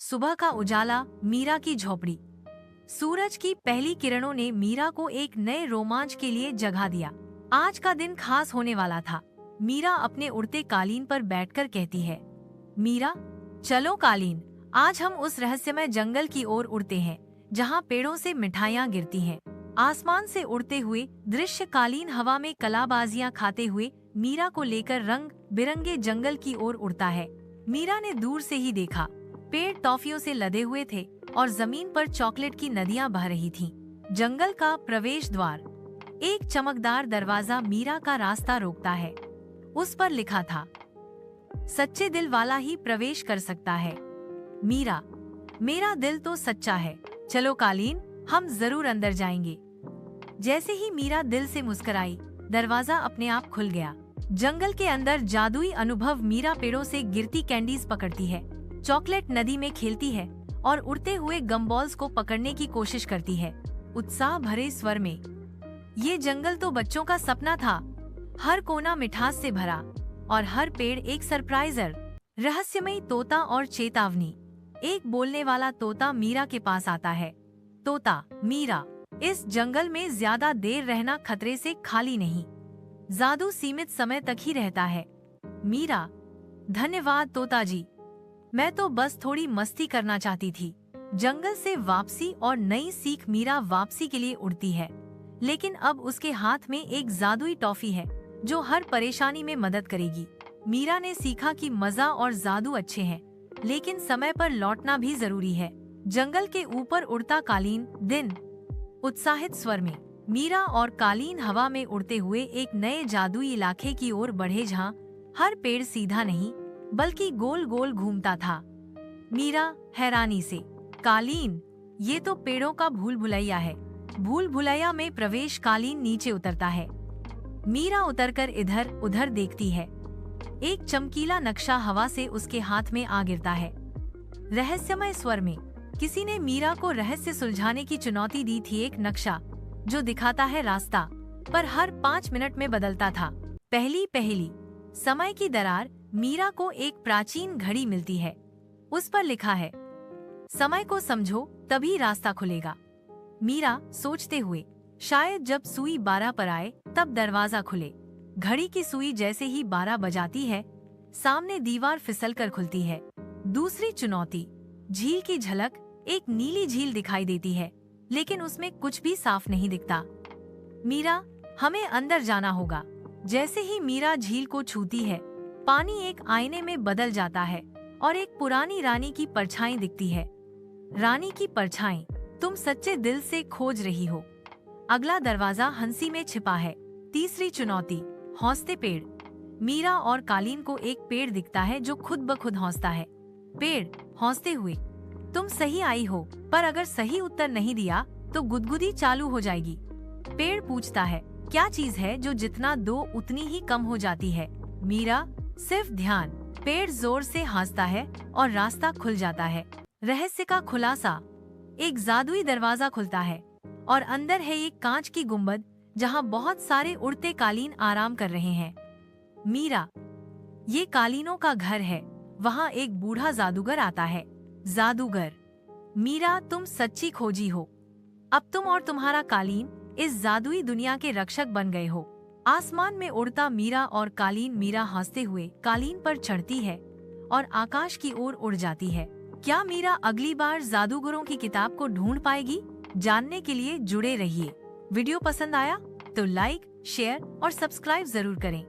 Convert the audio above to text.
सुबह का उजाला, मीरा की झोपड़ी। सूरज की पहली किरणों ने मीरा को एक नए रोमांच के लिए जगा दिया। आज का दिन खास होने वाला था। मीरा अपने उड़ते कालीन पर बैठकर कहती है, मीरा, चलो कालीन, आज हम उस रहस्यमय जंगल की ओर उड़ते हैं जहाँ पेड़ों से मिठाइयाँ गिरती हैं। आसमान से उड़ते हुए दृश्य कालीन हवा में कलाबाजियां खाते हुए मीरा को लेकर रंग बिरंगे जंगल की ओर उड़ता है। मीरा ने दूर से ही देखा, पेड़ टॉफियों से लदे हुए थे और जमीन पर चॉकलेट की नदियां बह रही थीं। जंगल का प्रवेश द्वार, एक चमकदार दरवाजा मीरा का रास्ता रोकता है। उस पर लिखा था, सच्चे दिल वाला ही प्रवेश कर सकता है। मीरा, मेरा दिल तो सच्चा है, चलो कालीन, हम जरूर अंदर जाएंगे। जैसे ही मीरा दिल से मुस्कुराई, दरवाजा अपने आप खुल गया। जंगल के अंदर जादुई अनुभव। मीरा पेड़ों से गिरती कैंडीज पकड़ती है, चॉकलेट नदी में खेलती है और उड़ते हुए गमबॉल्स को पकड़ने की कोशिश करती है, उत्साह भरे स्वर में। ये जंगल तो बच्चों का सपना था, हर कोना मिठास से भरा और हर पेड़ एक सरप्राइजर। रहस्यमयी तोता और चेतावनी। एक बोलने वाला तोता मीरा के पास आता है। तोता, मीरा, इस जंगल में ज्यादा देर रहना खतरे से खाली नहीं। जादू सीमित समय तक ही रहता है। मीरा, धन्यवाद तोता जी, मैं तो बस थोड़ी मस्ती करना चाहती थी। जंगल से वापसी और नई सीख। मीरा वापसी के लिए उड़ती है, लेकिन अब उसके हाथ में एक जादुई टॉफी है जो हर परेशानी में मदद करेगी। मीरा ने सीखा कि मजा और जादू अच्छे हैं, लेकिन समय पर लौटना भी जरूरी है। जंगल के ऊपर उड़ता कालीन। दिन, उत्साहित स्वर में मीरा और कालीन हवा में उड़ते हुए एक नए जादुई इलाके की ओर बढ़े जहाँ हर पेड़ सीधा नहीं बल्कि गोल गोल घूमता था। मीरा हैरानी से, कालीन, ये तो पेड़ों का भूल भुलैया है। भूल भुलैया में प्रवेश। कालीन नीचे उतरता है। मीरा उतरकर इधर उधर देखती है। एक चमकीला नक्शा हवा से उसके हाथ में आ गिरता है। रहस्यमय स्वर में किसी ने मीरा को रहस्य सुलझाने की चुनौती दी थी। एक नक्शा जो दिखाता है रास्ता, पर हर 5 मिनट में बदलता था। पहली पहेली, समय की दरार। मीरा को एक प्राचीन घड़ी मिलती है, उस पर लिखा है, समय को समझो तभी रास्ता खुलेगा। मीरा सोचते हुए, शायद जब सुई 12 पर आए तब दरवाजा खुले। घड़ी की सुई जैसे ही 12 बजाती है, सामने दीवार फिसलकर खुलती है। दूसरी चुनौती, झील की झलक। एक नीली झील दिखाई देती है, लेकिन उसमें कुछ भी साफ नहीं दिखता। मीरा, हमें अंदर जाना होगा। जैसे ही मीरा झील को छूती है, पानी एक आईने में बदल जाता है और एक पुरानी रानी की परछाई दिखती है। रानी की परछाई, तुम सच्चे दिल से खोज रही हो। अगला दरवाजा हंसी में छिपा है। तीसरी चुनौती, हौसते पेड़। मीरा और कालीन को एक पेड़ दिखता है जो खुद ब खुद हौसता है। पेड़, हौसते हुए, तुम सही आई हो, पर अगर सही उत्तर नहीं दिया तो गुदगुदी चालू हो जाएगी। पेड़ पूछता है, क्या चीज है जो जितना दो उतनी ही कम हो जाती है? मीरा, सिर्फ ध्यान। पेड़ जोर से हंसता है और रास्ता खुल जाता है। रहस्य का खुलासा, एक जादुई दरवाजा खुलता है और अंदर है एक कांच की गुंबद जहां बहुत सारे उड़ते कालीन आराम कर रहे हैं। मीरा, ये कालीनों का घर है। वहाँ एक बूढ़ा जादूगर आता है। जादूगर, मीरा, तुम सच्ची खोजी हो। अब तुम और तुम्हारा कालीन इस जादुई दुनिया के रक्षक बन गए हो। आसमान में उड़ता मीरा और कालीन। मीरा हंसते हुए कालीन पर चढ़ती है और आकाश की ओर उड़ जाती है। क्या मीरा अगली बार जादूगरों की किताब को ढूंढ पाएगी? जानने के लिए जुड़े रहिए। वीडियो पसंद आया तो लाइक, शेयर और सब्सक्राइब जरूर करें।